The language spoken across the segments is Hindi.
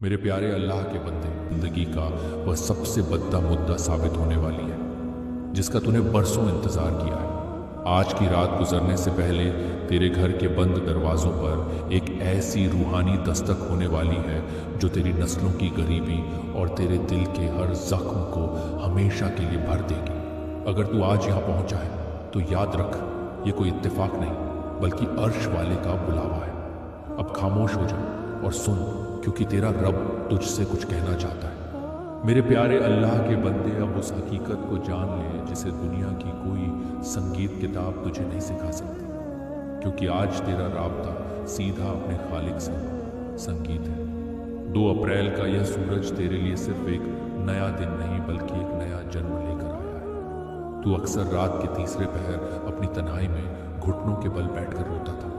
मेरे प्यारे अल्लाह के बंदे, जिंदगी का वह सबसे बद्दा मुद्दा साबित होने वाली है जिसका तूने बरसों इंतजार किया है। आज की रात गुजरने से पहले तेरे घर के बंद दरवाजों पर एक ऐसी रूहानी दस्तक होने वाली है जो तेरी नस्लों की गरीबी और तेरे दिल के हर जख्म को हमेशा के लिए भर देगी। अगर तू आज यहाँ पहुंचा है तो याद रख, ये कोई इत्तेफाक नहीं बल्कि अर्श वाले का बुलावा है। अब खामोश हो जा और सुन, क्योंकि तेरा रब तुझसे कुछ कहना चाहता है। मेरे प्यारे अल्लाह के बंदे, अब उस हकीकत को जान ले जिसे दुनिया की कोई संगीत किताब तुझे नहीं सिखा सकती, क्योंकि आज तेरा राब्ता सीधा अपने खालिक से संगीत है। 2 अप्रैल का यह सूरज तेरे लिए सिर्फ एक नया दिन नहीं बल्कि एक नया जन्म लेकर आया है। तू अक्सर रात के तीसरे पहर अपनी तन्हाई में घुटनों के बल बैठकर रोता था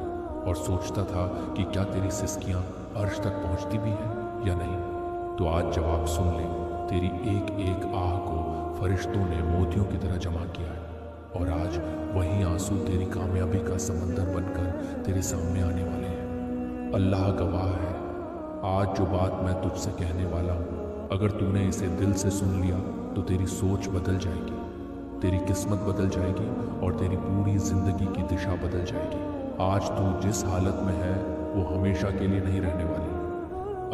और सोचता था कि क्या तेरी सिसकियां अर्श तक पहुंचती भी है या नहीं। तो आज जवाब सुन ले, तेरी एक एक आह को फरिश्तों ने मोतियों की तरह जमा किया है और आज वही आंसू तेरी कामयाबी का समंदर बनकर तेरे सामने आने वाले हैं। अल्लाह गवाह है, आज जो बात मैं तुझसे कहने वाला हूँ, अगर तूने इसे दिल से सुन लिया तो तेरी सोच बदल जाएगी, तेरी किस्मत बदल जाएगी और तेरी पूरी जिंदगी की दिशा बदल जाएगी। आज तू जिस हालत में है वो हमेशा के लिए नहीं रहने वाली।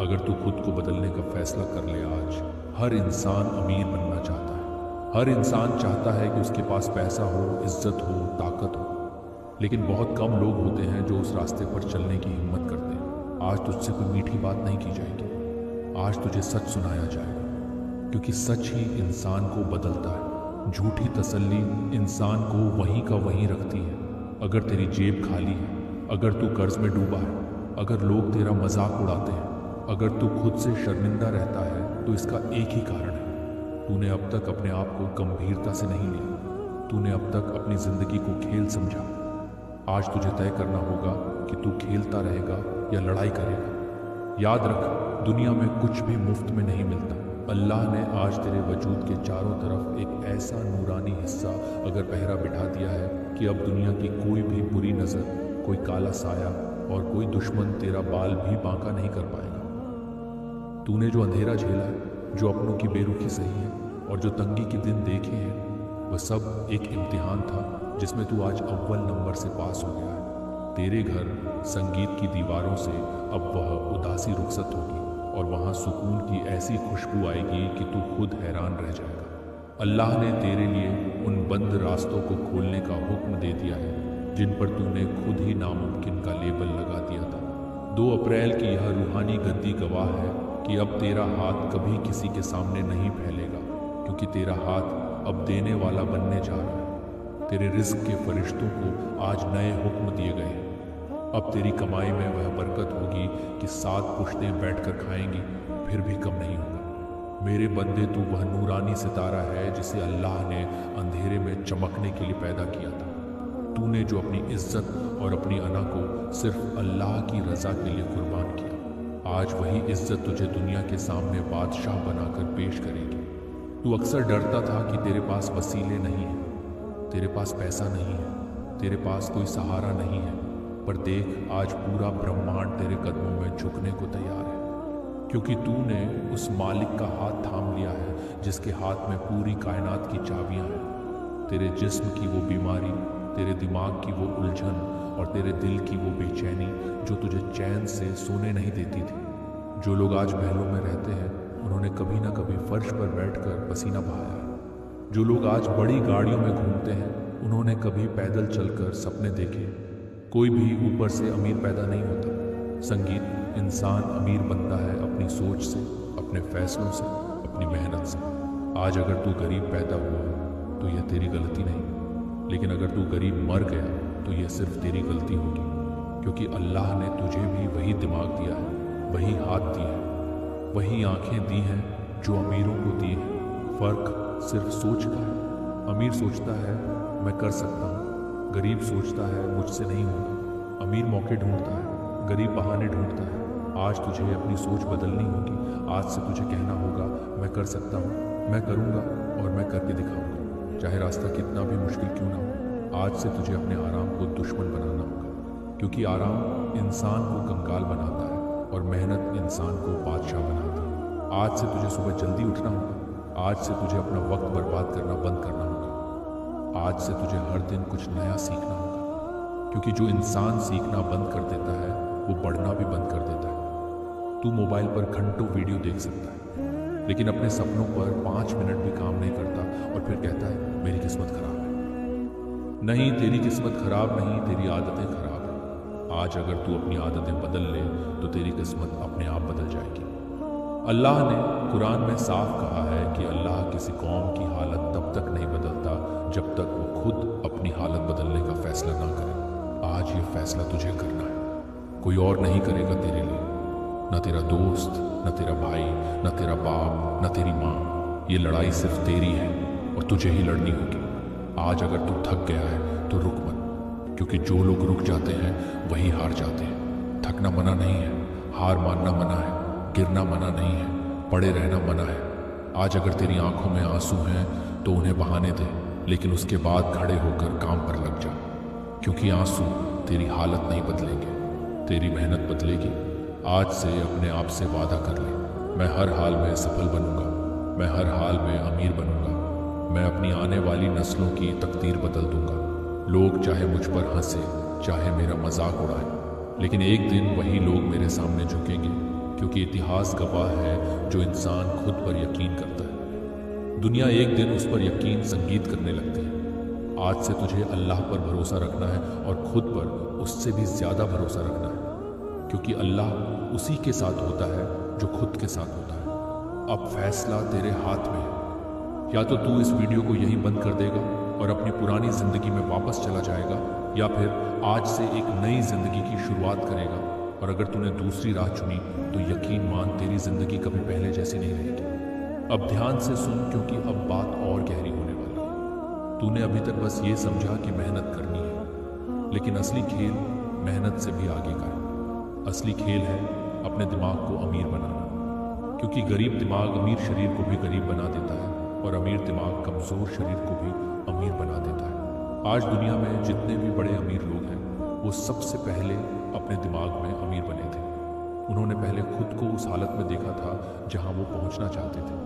अगर तू खुद को बदलने का फैसला कर ले आज, हर इंसान अमीर बनना चाहता है, हर इंसान चाहता है कि उसके पास पैसा हो, इज्जत हो, ताकत हो, लेकिन बहुत कम लोग होते हैं जो उस रास्ते पर चलने की हिम्मत करते हैं। आज तुझसे कोई मीठी बात नहीं की जाएगी, आज तुझे सच सुनाया जाएगा, क्योंकि सच ही इंसान को बदलता है। झूठी तसल्ली इंसान को वहीं का वहीं रखती है। अगर तेरी जेब खाली है, अगर तू कर्ज में डूबा है, अगर लोग तेरा मजाक उड़ाते हैं, अगर तू खुद से शर्मिंदा रहता है, तो इसका एक ही कारण है, तूने अब तक अपने आप को गंभीरता से नहीं लिया, तूने अब तक अपनी जिंदगी को खेल समझा। आज तुझे तय करना होगा कि तू खेलता रहेगा या लड़ाई करेगा। याद रख, दुनिया में कुछ भी मुफ्त में नहीं मिलता। अल्लाह ने आज तेरे वजूद के चारों तरफ एक ऐसा नूरानी हिस्सा अगर पहरा बिठा दिया है कि अब दुनिया की कोई भी बुरी नज़र, कोई काला साया और कोई दुश्मन तेरा बाल भी बांका नहीं कर पाएगा। तूने जो अंधेरा झेला है, जो अपनों की बेरुखी सही है और जो तंगी के दिन देखे हैं, वह सब एक इम्तिहान था जिसमें तू आज अव्वल नंबर से पास हो गया है। तेरे घर संगीत की दीवारों से अब वह उदासी रुखसत होगी और वहाँ सुकून की ऐसी खुशबू आएगी कि तू खुद हैरान रह जाएगा। अल्लाह ने तेरे लिए उन बंद रास्तों को खोलने का हुक्म दे दिया है जिन पर तूने खुद ही नामुमकिन का लेबल लगा दिया था। 2 अप्रैल की यह रूहानी गद्दी गवाह है कि अब तेरा हाथ कभी किसी के सामने नहीं फैलेगा, क्योंकि तेरा हाथ अब देने वाला बनने जा रहा है। तेरे रिज्क के फरिश्तों को आज नए हुक्म दिए गए हैं। अब तेरी कमाई में वह बरकत होगी कि 7 पुश्तें बैठकर खाएंगी, फिर भी कम नहीं होगा। मेरे बंदे, तू वह नूरानी सितारा है जिसे अल्लाह ने अंधेरे में चमकने के लिए पैदा किया था। तूने जो अपनी इज्जत और अपनी अना को सिर्फ अल्लाह की रजा के लिए कुर्बान किया, आज वही इज्जत तुझे दुनिया के सामने बादशाह बनाकर पेश करेगी। तू अक्सर डरता था कि तेरे पास वसीले नहीं हैं, तेरे पास पैसा नहीं है, तेरे पास कोई सहारा नहीं है, पर देख, आज पूरा ब्रह्मांड तेरे कदमों में झुकने को तैयार है, क्योंकि तूने उस मालिक का हाथ थाम लिया है जिसके हाथ में पूरी कायनात की चाबियां हैं। तेरे जिस्म की वो बीमारी, तेरे दिमाग की वो उलझन और तेरे दिल की वो बेचैनी जो तुझे चैन से सोने नहीं देती थी। जो लोग आज महलों में रहते हैं, उन्होंने कभी ना कभी फर्श पर बैठकर पसीना बहाया है। जो लोग आज बड़ी गाड़ियों में घूमते हैं, उन्होंने कभी पैदल चलकर सपने देखे। कोई भी ऊपर से अमीर पैदा नहीं होता। संगीत इंसान अमीर बनता है अपनी सोच से, अपने फैसलों से, अपनी मेहनत से। आज अगर तू गरीब पैदा हुआ तो यह तेरी गलती नहीं, लेकिन अगर तू गरीब मर गया तो यह सिर्फ तेरी गलती होगी, क्योंकि अल्लाह ने तुझे भी वही दिमाग दिया है, वही हाथ दिए हैं, वही आंखें दी हैं जो अमीरों को दी हैं। फ़र्क सिर्फ सोच का है। अमीर सोचता है मैं कर सकता हूँ, गरीब सोचता है मुझसे नहीं होगा। अमीर मौके ढूंढता है, गरीब बहाने ढूंढता है। आज तुझे अपनी सोच बदलनी होगी। आज से तुझे कहना होगा मैं कर सकता हूँ, मैं करूँगा और मैं करके दिखाऊंगा, चाहे रास्ता कितना भी मुश्किल क्यों ना हो। आज से तुझे अपने आराम को दुश्मन बनाना होगा, क्योंकि आराम इंसान को कंगाल बनाता है और मेहनत इंसान को बादशाह बनाता है। आज से तुझे सुबह जल्दी उठना होगा। आज से तुझे अपना वक्त बर्बाद करना बंद करना होगा। आज से तुझे हर दिन कुछ नया सीखना होगा, क्योंकि जो इंसान सीखना बंद कर देता है वो बढ़ना भी बंद कर देता है। तू मोबाइल पर घंटों वीडियो देख सकता है, लेकिन अपने सपनों पर 5 मिनट भी काम नहीं करता और फिर कहता है मेरी किस्मत खराब है। नहीं, तेरी किस्मत खराब नहीं, तेरी आदतें खराब हैं। आज अगर तू अपनी आदतें बदल ले तो तेरी किस्मत अपने आप बदल जाएगी। अल्लाह ने कुरान में साफ कहा है कि अल्लाह किसी कौम की हालत तब तक नहीं बदलता जब तक वो खुद अपनी हालत बदलने का फैसला ना करे। आज ये फैसला तुझे करना है, कोई और नहीं करेगा तेरे लिए। न तेरा दोस्त, न तेरा भाई, न तेरा बाप, न तेरी माँ। ये लड़ाई सिर्फ तेरी है और तुझे ही लड़नी होगी। आज अगर तू थक गया है तो रुक मत, क्योंकि जो लोग रुक जाते हैं वही हार जाते हैं। थकना मना नहीं है, हार मानना मना है, गिरना मना नहीं है, पड़े रहना मना है। आज अगर तेरी आंखों में आंसू हैं तो उन्हें बहाने दे, लेकिन उसके बाद खड़े होकर काम पर लग जा, क्योंकि आंसू तेरी हालत नहीं बदलेंगे, तेरी मेहनत बदलेगी। आज से अपने आप से वादा कर ले, मैं हर हाल में सफल बनूंगा, मैं हर हाल में अमीर बनूंगा, मैं अपनी आने वाली नस्लों की तकदीर बदल दूंगा। लोग चाहे मुझ पर हंसे, चाहे मेरा मजाक उड़ाए, लेकिन एक दिन वही लोग मेरे सामने झुकेंगे, क्योंकि इतिहास गवाह है जो इंसान खुद पर यकीन करता है, दुनिया एक दिन उस पर यकीन संगीत करने लगती है। आज से तुझे अल्लाह पर भरोसा रखना है और खुद पर उससे भी ज़्यादा भरोसा रखना है, क्योंकि अल्लाह उसी के साथ होता है जो खुद के साथ होता है। अब फैसला तेरे हाथ में है, या तो तू इस वीडियो को यहीं बंद कर देगा और अपनी पुरानी ज़िंदगी में वापस चला जाएगा, या फिर आज से एक नई ज़िंदगी की शुरुआत करेगा। और अगर तूने दूसरी राह चुनी तो यकीन मान तेरी ज़िंदगी कभी पहले जैसी नहीं रहेगी। अब ध्यान से सुन, क्योंकि अब बात और गहरी होने वाली है। तूने अभी तक बस ये समझा कि मेहनत करनी है, लेकिन असली खेल मेहनत से भी आगे का है। असली खेल है अपने दिमाग को अमीर बनाना, क्योंकि गरीब दिमाग अमीर शरीर को भी गरीब बना देता है और अमीर दिमाग कमज़ोर शरीर को भी अमीर बना देता है। आज दुनिया में जितने भी बड़े अमीर लोग हैं वो सबसे पहले अपने दिमाग में अमीर बने थे। उन्होंने पहले खुद को उस हालत में देखा था जहां वो पहुंचना चाहते थे।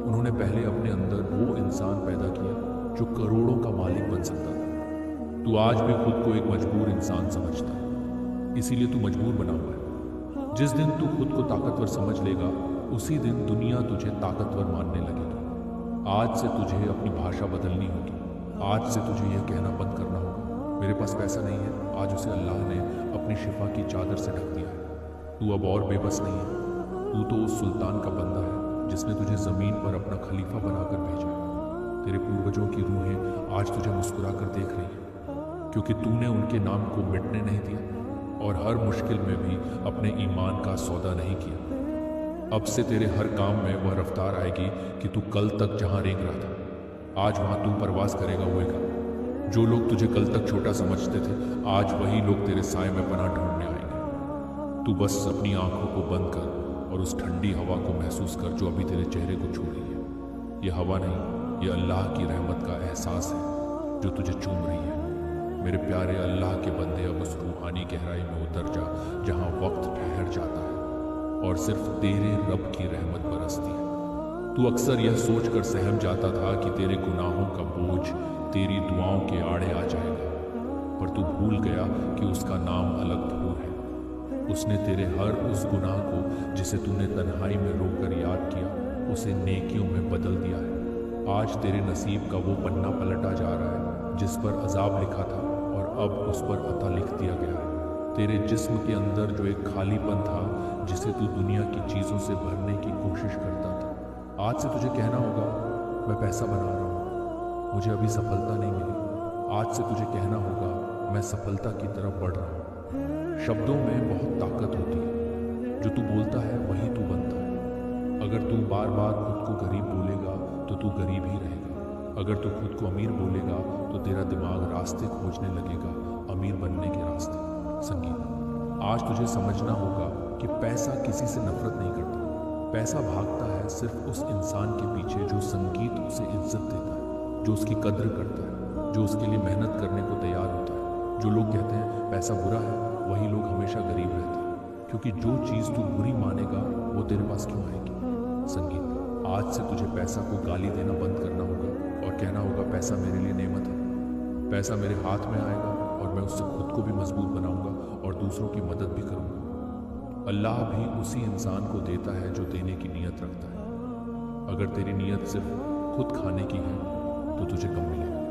उन्होंने पहले अपने अंदर वो इंसान पैदा किया जो करोड़ों का मालिक बन सकता था। तू आज भी खुद को एक मजबूर इंसान समझता है, इसीलिए तू मजबूर बना हुआ है। जिस दिन तू खुद को ताकतवर समझ लेगा उसी दिन दुनिया तुझे ताकतवर मानने लगेगी। आज से तुझे अपनी भाषा बदलनी होगी। आज से तुझे यह कहना बंद करना होगा मेरे पास पैसा नहीं है, आज उसे अल्लाह ने अपनी शिफा की चादर से ढक दिया है। तू अब और बेबस नहीं है, तू तो उस सुल्तान का बंदा है जिसने तुझे ज़मीन पर अपना खलीफा बनाकर भेजा है। तेरे पूर्वजों की रूहें आज तुझे मुस्कुरा कर देख रही हैं, क्योंकि तूने उनके नाम को मिटने नहीं दिया और हर मुश्किल में भी अपने ईमान का सौदा नहीं किया। अब से तेरे हर काम में वह रफ्तार आएगी कि तू कल तक जहाँ रेंग रहा था आज वहाँ तू परवास करेगा हुएगा। जो लोग तुझे कल तक छोटा समझते थे आज वही लोग तेरे साए में पनाह ढूंढने आएंगे। तू बस अपनी आंखों को बंद कर और उस ठंडी हवा को महसूस कर जो अभी तेरे चेहरे को छू रही है। यह हवा नहीं, यह अल्लाह की रहमत का एहसास है जो तुझे चूम रही है। मेरे प्यारे अल्लाह के बंदे, अब उस रूहानी गहराई में उतर जा जहाँ वक्त ठहर जाता है और सिर्फ तेरे रब की रहमत बरसती है। तू अक्सर यह सोचकर सहम जाता था कि तेरे गुनाहों का बोझ तेरी दुआओं के आड़े आ जाएगा, पर तू भूल गया कि उसका नाम अलग फूर है। उसने तेरे हर उस गुनाह को जिसे तूने तन्हाई में रोकर याद किया उसे नेकियों में बदल दिया है। आज तेरे नसीब का वो पन्ना पलटा जा रहा है जिस पर अजाब लिखा था और अब उस पर अता लिख दिया गया है। तेरे जिस्म के अंदर जो एक खालीपन था जिसे तू दुनिया की चीज़ों से भरने की कोशिश करता था, आज से तुझे कहना होगा मैं पैसा बना रहा हूँ, मुझे अभी सफलता नहीं मिली। आज से तुझे कहना होगा मैं सफलता की तरफ बढ़ रहा हूँ। शब्दों में बहुत ताकत होती है, जो तू बोलता है वही तू बनता है। अगर तू बार बार खुद को गरीब बोलेगा तो तू गरीब ही रहेगा। अगर तू खुद को अमीर बोलेगा तो तेरा दिमाग रास्ते खोजने लगेगा अमीर बनने के रास्ते। संगीत, आज तुझे समझना होगा कि पैसा किसी से नफरत नहीं करता। पैसा भागता है सिर्फ उस इंसान के पीछे जो संगीत उसे इज्जत देता है, जो उसकी कद्र करता है, जो उसके लिए मेहनत करने को तैयार होता है। जो लोग कहते हैं पैसा बुरा है, वही लोग हमेशा गरीब रहते हैं, क्योंकि जो चीज़ तू बुरी मानेगा वो तेरे पास क्यों आएगी। आज से तुझे पैसा को गाली देना बंद करना होगा और कहना होगा पैसा मेरे लिए नेमत है। पैसा मेरे हाथ में आएगा और मैं उससे खुद को भी मजबूत बनाऊंगा और दूसरों की मदद भी करूंगा। अल्लाह भी उसी इंसान को देता है जो देने की नीयत रखता है। अगर तेरी नीयत सिर्फ खुद खाने की है तो तुझे कम मिलेगा।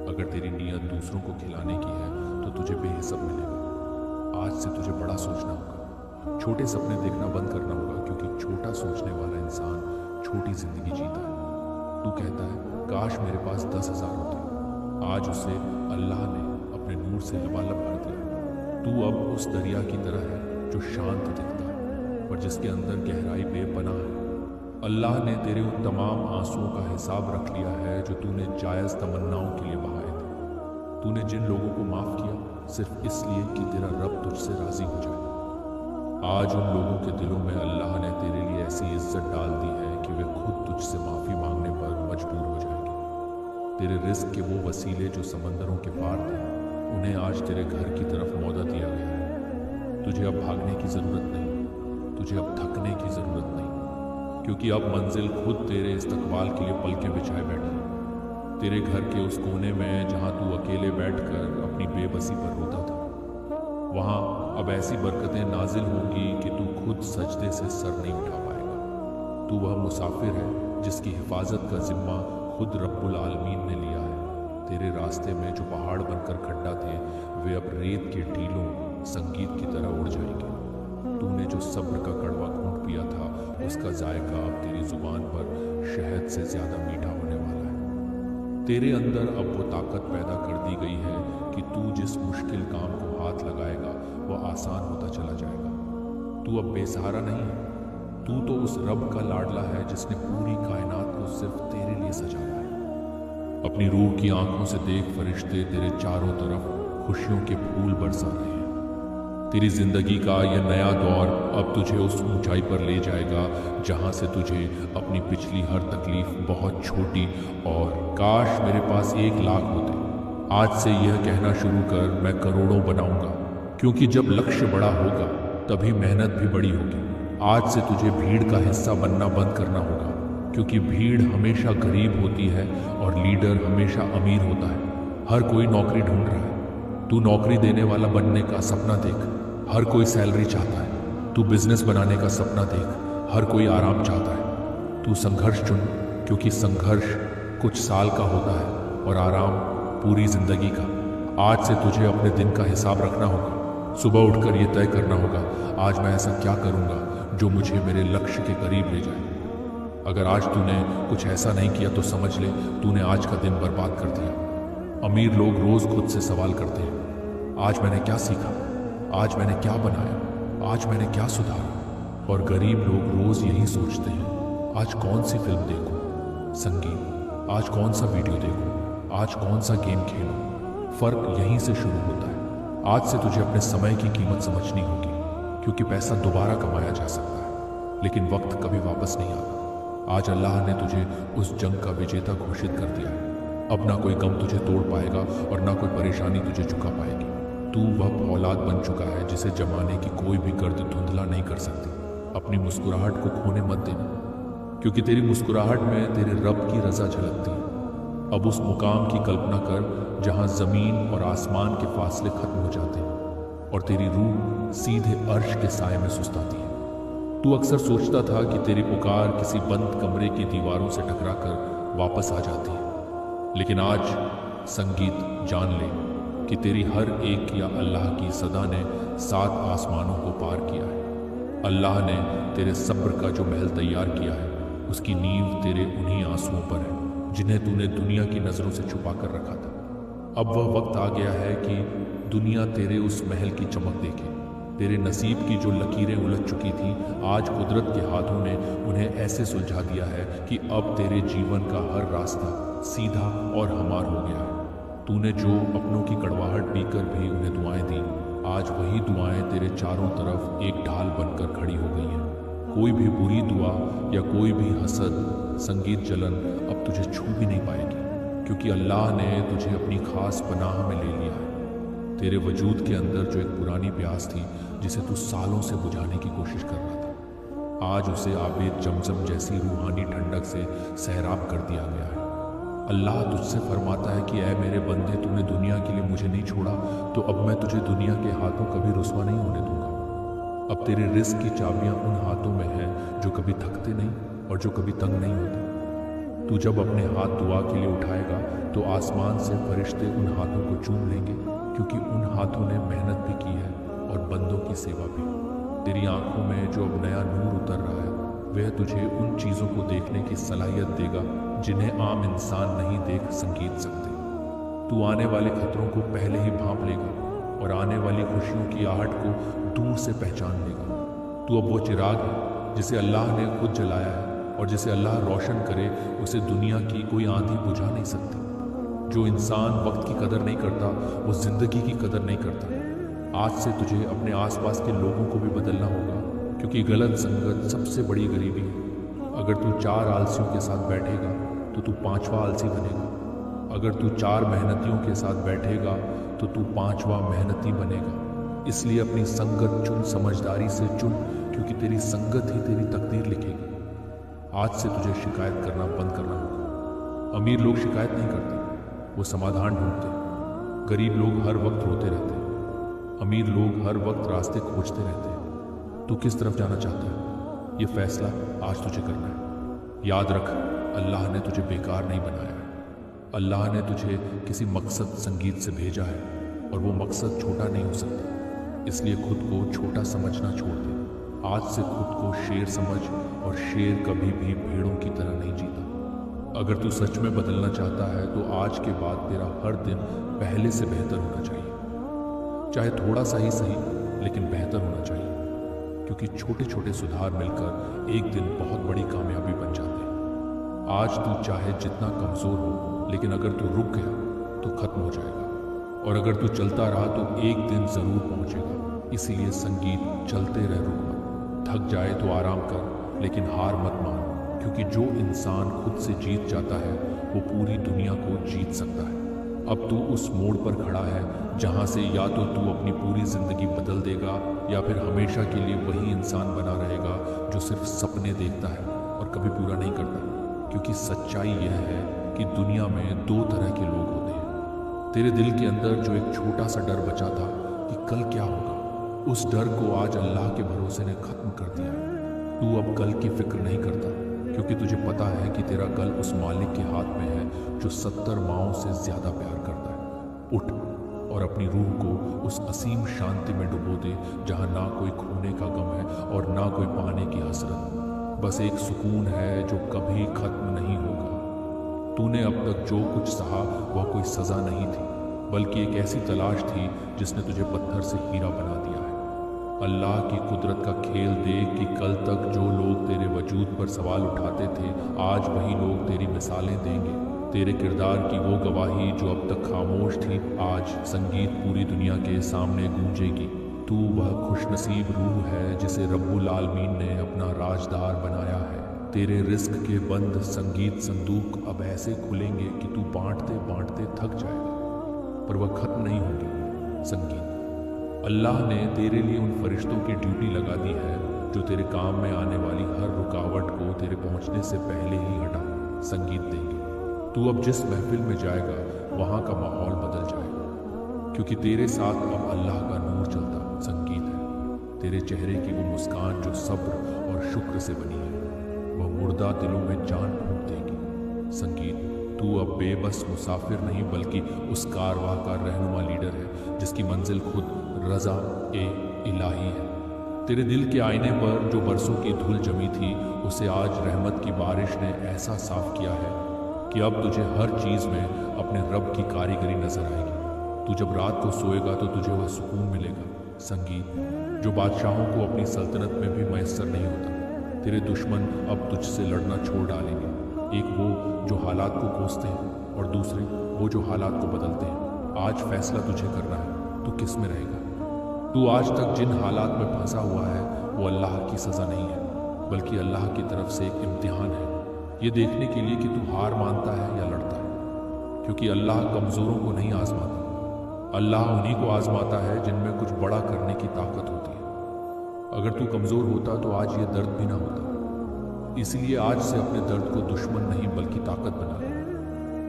अगर तेरी नीयत दूसरों को खिलाने की है तो तुझे बेहिसाब मिलेगा। आज से तुझे बड़ा सोचना होगा, छोटे सपने देखना बंद करना होगा, क्योंकि छोटा सोचने वाला इंसान छोटी जिंदगी जीता है। तू कहता है काश मेरे पास 10,000 होते। आज उसे अल्लाह ने अपने नूर से लबालब भर दिया। तू अब उस दरिया की तरह है जो शांत दिखता है पर जिसके अंदर गहराई बेपनाह है। अल्लाह ने तेरे उन तमाम आंसुओं का हिसाब रख लिया है जो तूने जायज़ तमन्नाओं के लिए बहाए थे। तूने जिन लोगों को माफ़ किया सिर्फ इसलिए कि तेरा रब तुझसे राज़ी हो जाए। आज उन लोगों के दिलों में अल्लाह ने तेरे लिए ऐसी इज्जत डाल दी है कि वे खुद तुझसे माफ़ी मांगने पर मजबूर हो जाएंगे। तेरे रिस्क के वो वसीले जो समंदरों के पार थे, उन्हें आज तेरे घर की तरफ मौदा दिया गया है। तुझे अब भागने की ज़रूरत नहीं, तुझे अब थकने की ज़रूरत नहीं, क्योंकि अब मंजिल खुद तेरे इस्तकबाल के लिए पलकें बिछाए बैठी है। तेरे घर के उस कोने में जहां तू अकेले बैठकर अपनी बेबसी पर रोता था, वहां अब ऐसी बरकतें नाजिल होंगी कि तू खुद सजदे से सर नहीं उठा पाएगा। तू वह मुसाफिर है जिसकी हिफाजत का जिम्मा खुद रब्बुल आलमीन ने लिया है। तेरे रास्ते में जो पहाड़ बनकर खड्डा थे, वे अब रेत के टीलों संगीत की तरह उड़ जाएंगे। तूने जो सब्र का कड़वा घूंट पिया था, उसका जायका अब तेरी जुबान पर शहद से ज्यादा मीठा होने वाला है। तेरे अंदर अब वो ताकत पैदा कर दी गई है कि तू जिस मुश्किल काम को हाथ लगाएगा वह आसान होता चला जाएगा। तू अब बेसहारा नहीं है। तू तो उस रब का लाडला है जिसने पूरी कायनात को सिर्फ तेरे लिए सजाया है। अपनी रूह की आंखों से देख फरिश्ते तेरे चारों तरफ खुशियों के फूल बरसा रहे हैं। तेरी जिंदगी का यह नया दौर अब तुझे उस ऊंचाई पर ले जाएगा जहां से तुझे अपनी पिछली हर तकलीफ बहुत छोटी और काश मेरे पास 1 लाख होते, आज से यह कहना शुरू कर मैं करोड़ों बनाऊंगा। क्योंकि जब लक्ष्य बड़ा होगा तभी मेहनत भी बड़ी होगी। आज से तुझे भीड़ का हिस्सा बनना बंद करना होगा, क्योंकि भीड़ हमेशा गरीब होती है और लीडर हमेशा अमीर होता है। हर कोई नौकरी ढूंढ रहा है, तू नौकरी देने वाला बनने का सपना देख। हर कोई सैलरी चाहता है, तू बिजनेस बनाने का सपना देख। हर कोई आराम चाहता है, तू संघर्ष चुन, क्योंकि संघर्ष कुछ साल का होता है और आराम पूरी जिंदगी का। आज से तुझे अपने दिन का हिसाब रखना होगा। सुबह उठकर यह तय करना होगा, आज मैं ऐसा क्या करूंगा जो मुझे मेरे लक्ष्य के करीब ले जाए। अगर आज तूने कुछ ऐसा नहीं किया तो समझ ले तूने आज का दिन बर्बाद कर दिया। अमीर लोग रोज खुद से सवाल करते हैं, आज मैंने क्या सीखा, आज मैंने क्या बनाया, आज मैंने क्या सुधारा। और गरीब लोग रोज यही सोचते हैं, आज कौन सी फिल्म देखूं, संगीत, आज कौन सा वीडियो देखूं, आज कौन सा गेम खेलूं। फर्क यहीं से शुरू होता है। आज से तुझे अपने समय की कीमत समझनी होगी, क्योंकि पैसा दोबारा कमाया जा सकता है लेकिन वक्त कभी वापस नहीं आता। आज अल्लाह ने तुझे उस जंग का विजेता घोषित कर दिया है। अब ना कोई गम तुझे तोड़ पाएगा और ना कोई परेशानी तुझे झुका पाएगी। तू वह औलाद बन चुका है जिसे जमाने की कोई भी गर्द धुंधला नहीं कर सकती। अपनी मुस्कुराहट को खोने मत देना, क्योंकि तेरी मुस्कुराहट में तेरे रब की रजा झलकती है। अब उस मुकाम की कल्पना कर जहां जमीन और आसमान के फासले खत्म हो जाते हैं और तेरी रूह सीधे अर्श के साए में सुस्ताती है। तू अक्सर सोचता था कि तेरी पुकार किसी बंद कमरे की दीवारों से टकराकर वापस आ जाती है, लेकिन आज संगीत जान ले कि तेरी हर एक या अल्लाह की सदा ने 7 आसमानों को पार किया है। अल्लाह ने तेरे सब्र का जो महल तैयार किया है, उसकी नींव तेरे उन्हीं आंसुओं पर है जिन्हें तूने दुनिया की नजरों से छुपा कर रखा था। अब वह वक्त आ गया है कि दुनिया तेरे उस महल की चमक देखे। तेरे नसीब की जो लकीरें उलझ चुकी थी, आज कुदरत के हाथों ने उन्हें ऐसे सुलझा दिया है कि अब तेरे जीवन का हर रास्ता सीधा और हमार हो गया है। तूने जो अपनों की कड़वाहट पीकर भी उन्हें दुआएं दी, आज वही दुआएं तेरे चारों तरफ एक ढाल बनकर खड़ी हो गई हैं। कोई भी बुरी दुआ या कोई भी हसद, संगीत जलन अब तुझे छू भी नहीं पाएगी, क्योंकि अल्लाह ने तुझे अपनी खास पनाह में ले लिया है। तेरे वजूद के अंदर जो एक पुरानी प्यास थी जिसे तू सालों से बुझाने की कोशिश कर रहा था, आज उसे आबेद जमजम जैसी रूहानी ठंडक से सैराब कर दिया गया है। अल्लाह तुझसे फरमाता है कि ऐ मेरे बंदे, तूने दुनिया के लिए मुझे नहीं छोड़ा तो अब मैं तुझे दुनिया के हाथों कभी रुस्वा नहीं होने दूंगा। अब तेरे रिस्क की चाबियां उन हाथों में हैं जो कभी थकते नहीं और जो कभी तंग नहीं होते। तू जब अपने हाथ दुआ के लिए उठाएगा तो आसमान से फरिश्ते उन हाथों को चूम लेंगे, क्योंकि उन हाथों ने मेहनत भी की है और बंदों की सेवा भी। तेरी आंखों में जो अब नया नूर उतर रहा है वह तुझे उन चीज़ों को देखने की सलाहियत देगा जिन्हें आम इंसान नहीं देख संगीत सकते। तू आने वाले खतरों को पहले ही भांप लेगा और आने वाली खुशियों की आहट को दूर से पहचान लेगा। तू अब वो चिराग है जिसे अल्लाह ने खुद जलाया है, और जिसे अल्लाह रोशन करे उसे दुनिया की कोई आंधी बुझा नहीं सकती। जो इंसान वक्त की कदर नहीं करता वो जिंदगी की कदर नहीं करता। आज से तुझे अपने आसपास के लोगों को भी बदलना होगा, क्योंकि गलत संगत सबसे बड़ी गरीबी है। अगर तू 4 आलसियों के साथ बैठेगा तो तू 5वां आलसी बनेगा। अगर तू 4 मेहनतियों के साथ बैठेगा तो तू 5वां मेहनती बनेगा। इसलिए अपनी संगत चुन, समझदारी से चुन, क्योंकि तेरी संगत ही तेरी तकदीर लिखेगी। आज से तुझे शिकायत करना बंद करना होगा। अमीर लोग शिकायत नहीं करते, वो समाधान ढूंढते। गरीब लोग हर वक्त रोते रहते हैं, अमीर लोग हर वक्त रास्ते खोजते रहते हैं। तू किस तरफ जाना चाहता है, ये फैसला आज तुझे करना है। याद रख, अल्लाह ने तुझे बेकार नहीं बनाया है। अल्लाह ने तुझे किसी मकसद संगीत से भेजा है, और वो मकसद छोटा नहीं हो सकता। इसलिए खुद को छोटा समझना छोड़ दे। आज से खुद को शेर समझ, और शेर कभी भी भेड़ों की तरह नहीं जीता। अगर तू सच में बदलना चाहता है तो आज के बाद तेरा हर दिन पहले से बेहतर होना चाहिए। चाहे थोड़ा सा ही सही, लेकिन बेहतर होना चाहिए, क्योंकि छोटे छोटे सुधार मिलकर एक दिन बहुत बड़ी कामयाबी बन जाते हैं। आज तू चाहे जितना कमजोर हो, लेकिन अगर तू रुक गया तो खत्म हो जाएगा, और अगर तू चलता रहा तो एक दिन जरूर पहुंचेगा। इसीलिए संगीत चलते रह, रुक मत। थक जाए तो आराम कर, लेकिन हार मत मान, क्योंकि जो इंसान खुद से जीत जाता है वो पूरी दुनिया को जीत सकता है। अब तू उस मोड़ पर खड़ा है जहां से या तो तू अपनी पूरी जिंदगी बदल देगा, या फिर हमेशा के लिए वही इंसान बना रहेगा जो सिर्फ सपने देखता है और कभी पूरा नहीं करता। क्योंकि सच्चाई यह है कि दुनिया में 2 तरह के लोग होते हैं। तेरे दिल के अंदर जो एक छोटा सा डर बचा था कि कल क्या होगा, उस डर को आज अल्लाह के भरोसे ने खत्म कर दिया है। तू अब कल की फिक्र नहीं करता, क्योंकि तुझे पता है कि तेरा कल उस मालिक के हाथ में है जो 70 माओं से ज्यादा प्यार करता है। उठ और अपनी रूह को उस असीम शांति में डुबो दे, जहां ना कोई खोने का गम है और ना कोई पाने की हसरत। बस एक सुकून है जो कभी खत्म नहीं होगा। तूने अब तक जो कुछ सहा वह कोई सजा नहीं थी, बल्कि एक ऐसी तलाश थी जिसने तुझे पत्थर से हीरा बना दिया है। अल्लाह की कुदरत का खेल देख कि कल तक जो लोग तेरे वजूद पर सवाल उठाते थे, आज वही लोग तेरी मिसालें देंगे। तेरे किरदार की वो गवाही जो अब तक खामोश थी, आज संगीत पूरी दुनिया के सामने गूंजेगी। तू वह खुशनसीब रूह है जिसे रब्बुल आलमीन ने अपना राजदार बनाया है। तेरे रिस्क के बंद संगीत संदूक अब ऐसे खुलेंगे कि तू बांटते बांटते थक जाएगा, पर वह खत्म नहीं होंगे। संगीत, अल्लाह ने तेरे लिए उन फरिश्तों की ड्यूटी लगा दी है जो तेरे काम में आने वाली हर रुकावट को तेरे पहुंचने से पहले ही हटा संगीत देंगे। तू अब जिस महफिल में जाएगा वहां का माहौल बदल जाएगा, क्योंकि तेरे साथ अब अल्लाह का नूर चलता संगीत है। तेरे चेहरे की वो मुस्कान जो सब्र और शुक्र से बनी है, वह मुर्दा दिलों में जान फूंक देगी। संगीत, तू अब बेबस मुसाफिर नहीं बल्कि उस कारवां का रहनुमा लीडर है जिसकी मंजिल खुद रज़ा ए इलाही है। तेरे दिल के आईने पर जो बरसों की धूल जमी थी, उसे आज रहमत की बारिश ने ऐसा साफ किया है कि अब तुझे हर चीज़ में अपने रब की कारीगरी नजर आएगी। तू जब रात को सोएगा तो तुझे वह सुकून मिलेगा संगीत, जो बादशाहों को अपनी सल्तनत में भी मैसर नहीं होता। तेरे दुश्मन अब तुझसे लड़ना छोड़ डालेंगे। एक वो जो हालात को कोसते हैं और दूसरे वो जो हालात को बदलते हैं। आज फैसला तुझे करना है, तू किस में रहेगा। तू आज तक जिन हालात में फंसा हुआ है वो अल्लाह की सज़ा नहीं है, बल्कि अल्लाह की तरफ से एक इम्तिहान है, ये देखने के लिए कि तू हार मानता है या लड़ता है। क्योंकि अल्लाह कमज़ोरों को नहीं आजमाता, अल्लाह उन्हीं को आजमाता है जिनमें कुछ बड़ा करने की ताकत होती है। अगर तू कमज़ोर होता तो आज ये दर्द भी ना होता। इसलिए आज से अपने दर्द को दुश्मन नहीं बल्कि ताकत बना ले।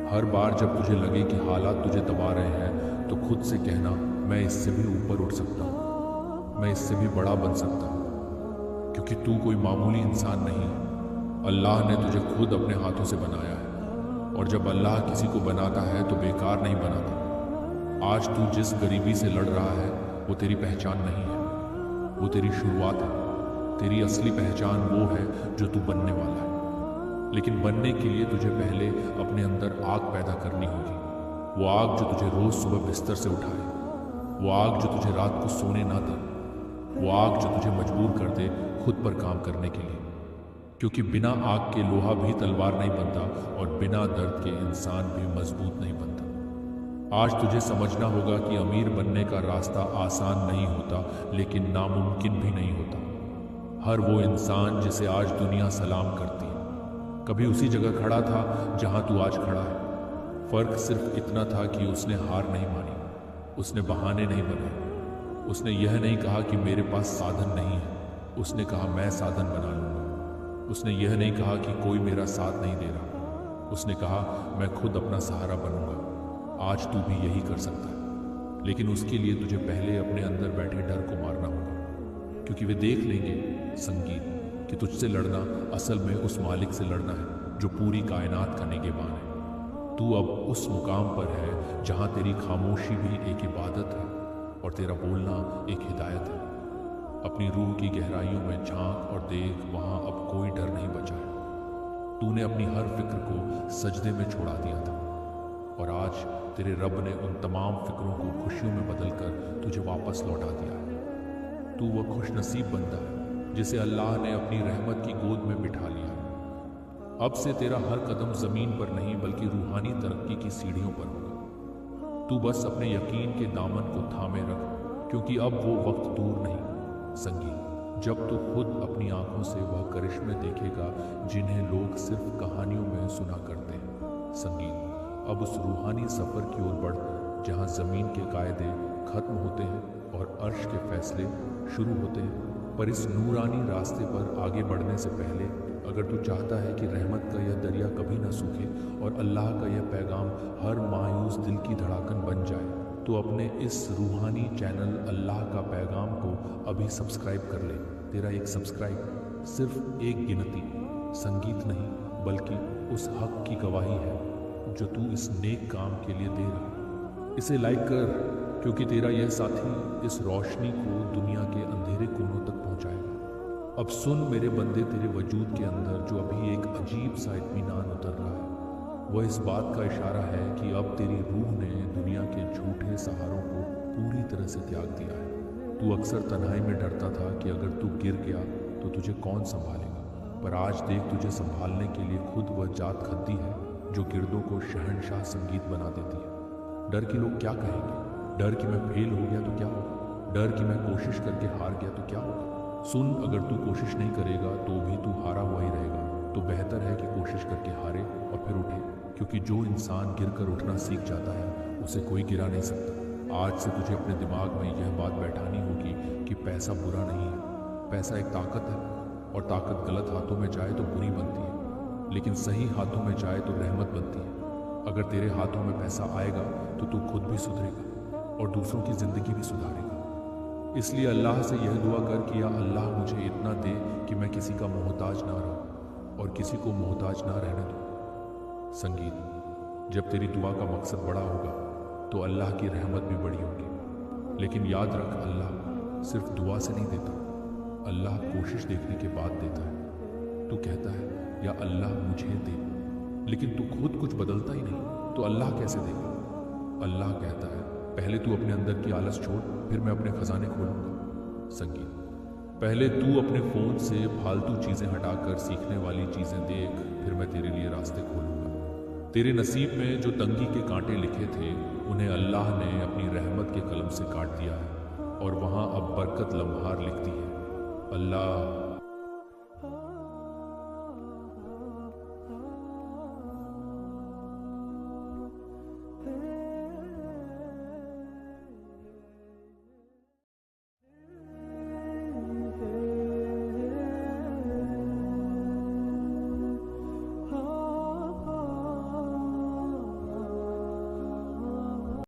हर बार जब तुझे लगे कि हालात तुझे दबा रहे हैं तो खुद से कहना, मैं इससे भी ऊपर उठ सकता हूँ, मैं इससे भी बड़ा बन सकता हूँ। क्योंकि तू कोई मामूली इंसान नहीं है। अल्लाह ने तुझे खुद अपने हाथों से बनाया है, और जब अल्लाह किसी को बनाता है तो बेकार नहीं बनाता। आज तू जिस गरीबी से लड़ रहा है वो तेरी पहचान नहीं है, वो तेरी शुरुआत है। तेरी असली पहचान वो है जो तू बनने वाला है। लेकिन बनने के लिए तुझे पहले अपने अंदर आग पैदा करनी होगी। वो आग जो तुझे रोज सुबह बिस्तर से उठाए, वो आग जो तुझे रात को सोने ना दे, वो आग जो तुझे मजबूर कर दे खुद पर काम करने के लिए। क्योंकि बिना आग के लोहा भी तलवार नहीं बनता, और बिना दर्द के इंसान भी मजबूत नहीं बनता। आज तुझे समझना होगा कि अमीर बनने का रास्ता आसान नहीं होता, लेकिन नामुमकिन भी नहीं होता। हर वो इंसान जिसे आज दुनिया सलाम करती है कभी उसी जगह खड़ा था जहां तू आज खड़ा है। फर्क सिर्फ इतना था कि उसने हार नहीं मानी, उसने बहाने नहीं बनाए, उसने यह नहीं कहा कि मेरे पास साधन नहीं है, उसने कहा मैं साधन बना लूंगा। उसने यह नहीं कहा कि कोई मेरा साथ नहीं दे रहा, उसने कहा मैं खुद अपना सहारा बनूंगा। आज तू भी यही कर सकता है, लेकिन उसके लिए तुझे पहले अपने अंदर बैठे डर को मारना होगा। क्योंकि वे देख लेंगे संगीत कि तुझसे लड़ना असल में उस मालिक से लड़ना है जो पूरी कायनात का निगहबान है। तू अब उस मुकाम पर है जहां तेरी खामोशी भी एक इबादत है और तेरा बोलना एक हिदायत है। अपनी रूह की गहराइयों में झांक और देख, वहां अब कोई डर नहीं बचा है। तूने अपनी हर फिक्र को सजदे में छोड़ा दिया था, और आज तेरे रब ने उन तमाम फिक्रों को खुशियों में बदलकर तुझे वापस लौटा दिया है। तू वह खुश नसीब बंदा है जिसे अल्लाह ने अपनी रहमत की गोद में बिठा लिया है। अब से तेरा हर कदम जमीन पर नहीं बल्कि रूहानी तरक्की की सीढ़ियों पर होगा। तू बस अपने यकीन के दामन को थामे रख, क्योंकि अब वो वक्त दूर नहीं संगीत जब तू खुद अपनी आंखों से वह करिश्मे देखेगा जिन्हें लोग सिर्फ कहानियों में सुना करते हैं। संगीत अब उस रूहानी सफर की ओर बढ़ जहां जमीन के कायदे खत्म होते हैं और अर्श के फैसले शुरू होते हैं। पर इस नूरानी रास्ते पर आगे बढ़ने से पहले अगर तू चाहता है कि रहमत का यह दरिया कभी ना सूखे और अल्लाह का यह पैगाम हर मायूस दिल की धड़कन बन जाए, तो अपने इस रूहानी चैनल अल्लाह का पैगाम को अभी सब्सक्राइब कर ले। तेरा एक सब्सक्राइब सिर्फ एक गिनती संगीत नहीं बल्कि उस हक की गवाही है जो तू इस नेक काम के लिए दे रहा है। इसे लाइक कर, क्योंकि तेरा यह साथी इस रोशनी को दुनिया के अंधेरे कोनों तक पहुंचाएगा। अब सुन मेरे बंदे, तेरे वजूद के अंदर जो अभी एक अजीब सा इत्मीनान उतर रहा है, वह इस बात का इशारा है कि अब तेरी रूह ने दुनिया के झूठे सहारों को पूरी तरह से त्याग दिया है। तू अक्सर तन्हाई में डरता था कि अगर तू गिर गया तो तुझे कौन संभालेगा, पर आज देख तुझे संभालने के लिए खुद वह जात खद्दी है जो गिरदों को शहनशाह संगीत बना देती है। डर कि लोग क्या कहेंगे, डर कि मैं फेल हो गया तो क्या होगा, डर कि मैं कोशिश करके हार गया तो क्या होगा। सुन, अगर तू कोशिश नहीं करेगा तो भी तू हारा हुआ ही रहेगा। तो बेहतर है कि कोशिश करके हारे और फिर उठे, क्योंकि जो इंसान गिरकर उठना सीख जाता है उसे कोई गिरा नहीं सकता। आज से तुझे अपने दिमाग में यह बात बैठानी होगी कि पैसा बुरा नहीं है, पैसा एक ताकत है, और ताकत गलत हाथों में जाए तो बुरी बनती है, लेकिन सही हाथों में जाए तो रहमत बनती है। अगर तेरे हाथों में पैसा आएगा तो तू खुद भी सुधरेगा और दूसरों की जिंदगी भी सुधारेगा। इसलिए अल्लाह से यह दुआ कर कि या अल्लाह मुझे इतना दे कि मैं किसी का मोहताज ना रहूं और किसी को मोहताज ना रहने दूं। संगीत जब तेरी दुआ का मकसद बड़ा होगा तो अल्लाह की रहमत भी बड़ी होगी। लेकिन याद रख, अल्लाह सिर्फ दुआ से नहीं देता, अल्लाह कोशिश देखने के बाद देता है। तू कहता है या अल्लाह मुझे दे, लेकिन तू खुद कुछ बदलता ही नहीं, तो अल्लाह कैसे देगा। अल्लाह कहता है पहले तू अपने अंदर की आलस छोड़, फिर मैं अपने खजाने खोलूंगा। संगीत पहले तू अपने फ़ोन से फालतू चीज़ें हटाकर सीखने वाली चीज़ें देख, फिर मैं तेरे लिए रास्ते खोलूंगा। तेरे नसीब में जो तंगी के कांटे लिखे थे उन्हें अल्लाह ने अपनी रहमत के कलम से काट दिया है और वहाँ अब बरकत लम्हार लिखती है। अल्लाह